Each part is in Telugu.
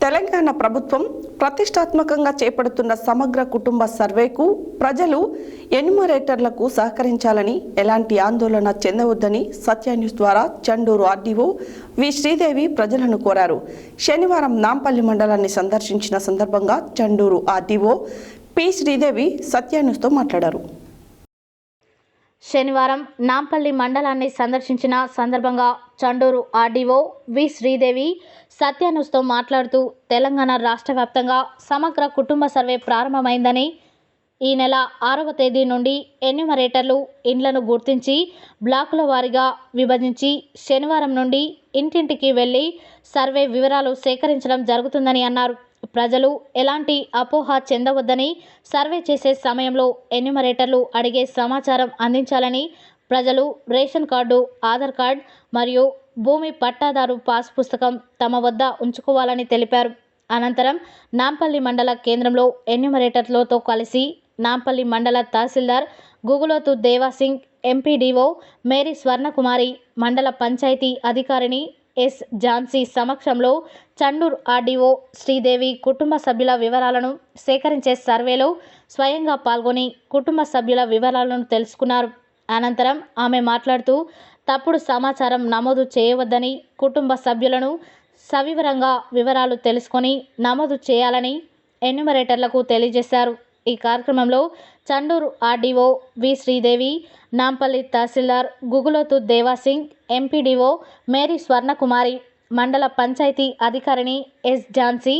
తెలంగాణ ప్రభుత్వం ప్రతిష్టాత్మకంగా చేపడుతున్న సమగ్ర కుటుంబ సర్వేకు ప్రజలు ఎన్యుమరేటర్లకు సహకరించాలని, ఎలాంటి ఆందోళన చెందవద్దని సత్య న్యూస్ ద్వారా చండూరు ఆర్డీఓ వి శ్రీదేవి ప్రజలను కోరారు. శనివారం నాంపల్లి మండలాన్ని సందర్శించిన సందర్భంగా చండూరు ఆర్డీఓ పి శ్రీదేవి సత్య న్యూస్తో మాట్లాడారు. శనివారం నాంపల్లి మండలాన్ని సందర్శించిన సందర్భంగా చండూరు ఆర్డీఓ వి శ్రీదేవి సత్య న్యూస్తో మాట్లాడుతూ తెలంగాణ రాష్ట్ర వ్యాప్తంగా సమగ్ర కుటుంబ సర్వే ప్రారంభమైందని, ఈ నెల 6వ తేదీ నుండి ఎన్యుమరేటర్లు ఇండ్లను గుర్తించి బ్లాకుల వారీగా విభజించి శనివారం నుండి ఇంటింటికి వెళ్లి సర్వే వివరాలు సేకరించడం జరుగుతుందని అన్నారు. ప్రజలు ఎలాంటి అపోహ చెందవద్దని, సర్వే చేసే సమయంలో ఎన్యుమరేటర్లు అడిగే సమాచారం అందించాలని, ప్రజలు రేషన్ కార్డు, ఆధార్ కార్డు మరియు భూమి పట్టాదారు పాస్ పుస్తకం తమ వద్ద ఉంచుకోవాలని తెలిపారు. అనంతరం నాంపల్లి మండల కేంద్రంలో ఎన్యుమరేటర్లతో కలిసి నాంపల్లి మండల తహసీల్దార్ గుగులోతు దేవాసింగ్, ఎంపీడీఓ మేరీ స్వర్ణకుమారి, మండల పంచాయతీ అధికారిని ఎస్ ఝాన్సీ సమక్షంలో చండూరు ఆర్డీఓ శ్రీదేవి కుటుంబ సభ్యుల వివరాలను సేకరించే సర్వేలో స్వయంగా పాల్గొని కుటుంబ సభ్యుల వివరాలను తెలుసుకున్నారు. అనంతరం ఆమె మాట్లాడుతూ తప్పుడు సమాచారం నమోదు చేయవద్దని, కుటుంబ సభ్యులను సవివరంగా వివరాలు తెలుసుకొని నమోదు చేయాలని ఎన్యుమరేటర్లకు తెలియజేశారు. ఈ కార్యక్రమంలో చండూరు ఆర్డీఓ వి శ్రీదేవి, నాంపల్లి తహసీల్దార్ గుగులోతు దేవాసింగ్, ఎంపీడీఓ మేరీ స్వర్ణకుమారి, మండల పంచాయతీ అధికారిని ఎస్ ఝాన్సీ,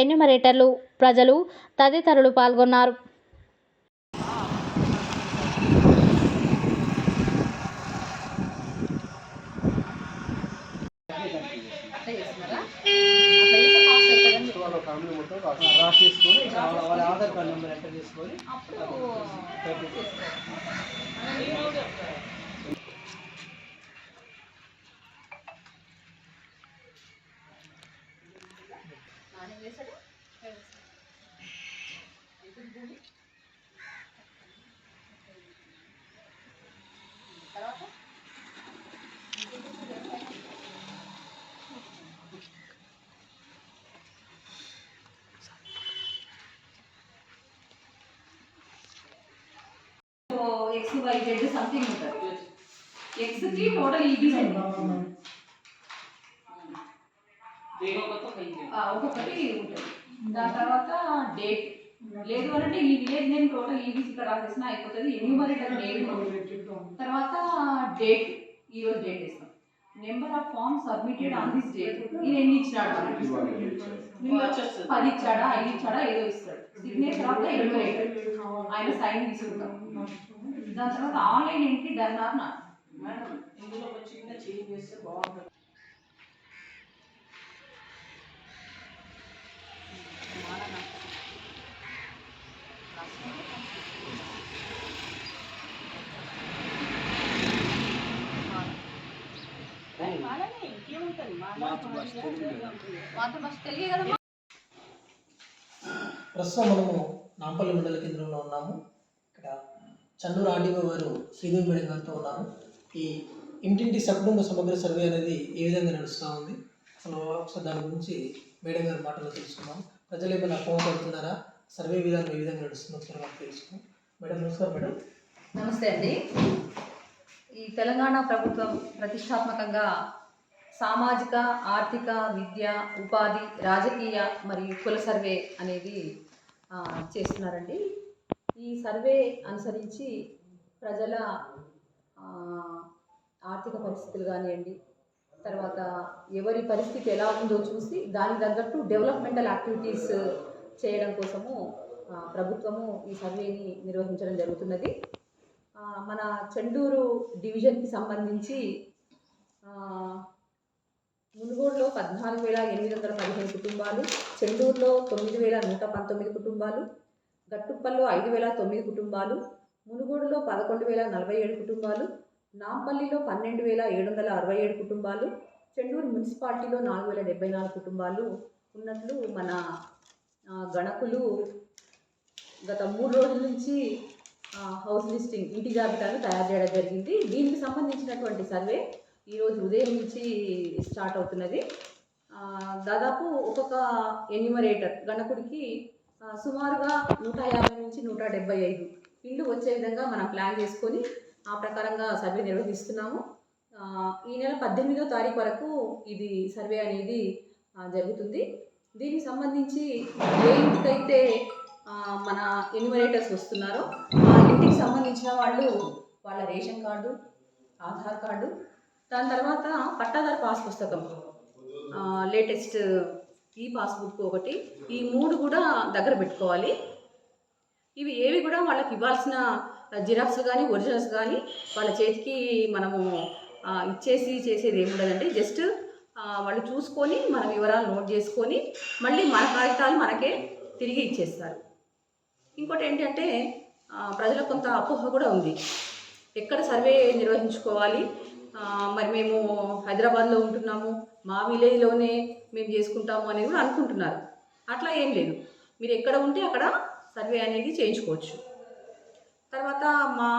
ఎన్యుమరేటర్లు, ప్రజలు తదితరులు పాల్గొన్నారు. రాసేసుకొని వాళ్ళ ఆధార్ కార్డు నెంబర్ ఎంటర్ చేసుకొని XYZ సంథింగ్ ఉంటుంది. Xకి టోటల్ ఈబీస్ ఒక్కొక్కటి ఉంటుంది. దాని తర్వాత డేట్ లేదు అంటే ఈ విలేజ్ నేమ్ టోటల్ ఈబీస్ ఇక్కడ రాసేసినా అయిపోతుంది. ఎన్యూమరేటర్ నేమ్, తర్వాత డేట్, ఈరోజు డేట్ వేస్తాం. Number of form submitted on this date. ఇది ఎన్ని ఇచ్చాడు, 10 ఇచ్చాడా, 5 ఇచ్చాడా, ఏదో ఇస్తాడు. సిగ్నేచర్ ఆఫ్ ద ఎన్యూమరేటర్, ఆయన సైన్ తీసుకుంటాం. దాని తర్వాత online entry done or not. Madam ఇందులో ఒక చిన్న చేంజ్ చేస్తే బాగుంటుంది. ప్రస్తుతం మనము నాంపల్లి మండల కేంద్రంలో ఉన్నాము. ఇక్కడ చండూరు ఆర్డీఓ గారు శ్రీదేవి మేడం గారితో ఉన్నాము. ఈ ఇంటింటి సకుటుంబ సమగ్ర సర్వే అనేది ఏ విధంగా నడుస్తూ ఉంది, అసలు ఒకసారి దాని గురించి మేడం గారి మాటలు తెలుసుకున్నాం. ప్రజలు ఏమైనా అపోహపడుతున్నారా, సర్వే విధానం ఏ విధంగా నడుస్తుందో ఒకసారి మాకు తెలుసుకున్నాం. మేడం నమస్కారం. మేడం నమస్తే అండి. ఈ తెలంగాణ ప్రభుత్వం ప్రతిష్టాత్మకంగా సామాజిక, ఆర్థిక, విద్య, ఉపాధి, రాజకీయ మరియు కుల సర్వే అనేది చేస్తున్నారండి. ఈ సర్వే అనుసరించి ప్రజల ఆర్థిక పరిస్థితులు కానివ్వండి, తర్వాత ఎవరి పరిస్థితి ఎలా ఉందో చూసి దానికి తగ్గట్టు డెవలప్మెంటల్ యాక్టివిటీస్ చేయడం కోసము ప్రభుత్వము ఈ సర్వేని నిర్వహించడం జరుగుతున్నది. మన చెండూరు డివిజన్కి సంబంధించి మునుగోడులో 14,815 కుటుంబాలు, చెండూరులో 9,119 కుటుంబాలు, గట్టుప్పల్లో 5,009 కుటుంబాలు, మునుగోడులో 11,047 కుటుంబాలు, నాంపల్లిలో 12,767 కుటుంబాలు, చెండూరు మున్సిపాలిటీలో 4,074 కుటుంబాలు ఉన్నట్లు మన గణకులు గత 3 రోజుల నుంచి హౌస్ లిస్టింగ్ ఇంటి జాబితాను తయారు చేయడం జరిగింది. దీనికి సంబంధించినటువంటి సర్వే ఈరోజు ఉదయం నుంచి స్టార్ట్ అవుతున్నది. దాదాపు ఒక్కొక్క ఎన్యూమరేటర్ గణకుడికి సుమారుగా 150 నుంచి 175 ఇండ్లు వచ్చే విధంగా మనం ప్లాన్ చేసుకొని ఆ ప్రకారంగా సర్వే నిర్వహిస్తున్నాము. ఈ నెల 18వ తారీఖు వరకు ఇది సర్వే అనేది జరుగుతుంది. దీనికి సంబంధించి ఏ ఇంటికైతే మన ఎన్యూమరేటర్స్ వస్తున్నారో ఆ ఇంటికి సంబంధించిన వాళ్ళు వాళ్ళ రేషన్ కార్డు, ఆధార్ కార్డు, దాని తర్వాత పట్టాదారు పాస్ పుస్తకం, లేటెస్ట్ ఈ పాస్బుక్ ఒకటి, ఈ 3 కూడా దగ్గర పెట్టుకోవాలి. ఇవి ఏవి కూడా వాళ్ళకి ఇవ్వాల్సిన జిరాక్స్ కానీ ఒరిజినల్స్ కానీ వాళ్ళ చేతికి మనము ఇచ్చేసి చేసేది ఏమి ఉండదండి. జస్ట్ వాళ్ళు చూసుకొని మన వివరాలు నోట్ చేసుకొని మళ్ళీ మన కాగితాలు మనకే తిరిగి ఇచ్చేస్తారు. ఇంకోటి ఏంటంటే ప్రజలకు కొంత అపోహ కూడా ఉంది, ఎక్కడ సర్వే నిర్వహించుకోవాలి, మరి మేము హైదరాబాద్లో ఉంటున్నాము, మా విలేజ్లోనే మేము చేసుకుంటాము అనేది కూడా అనుకుంటున్నారు. అట్లా ఏం లేదు, మీరు ఎక్కడ ఉంటే అక్కడ సర్వే అనేది చేయించుకోవచ్చు. తర్వాత మా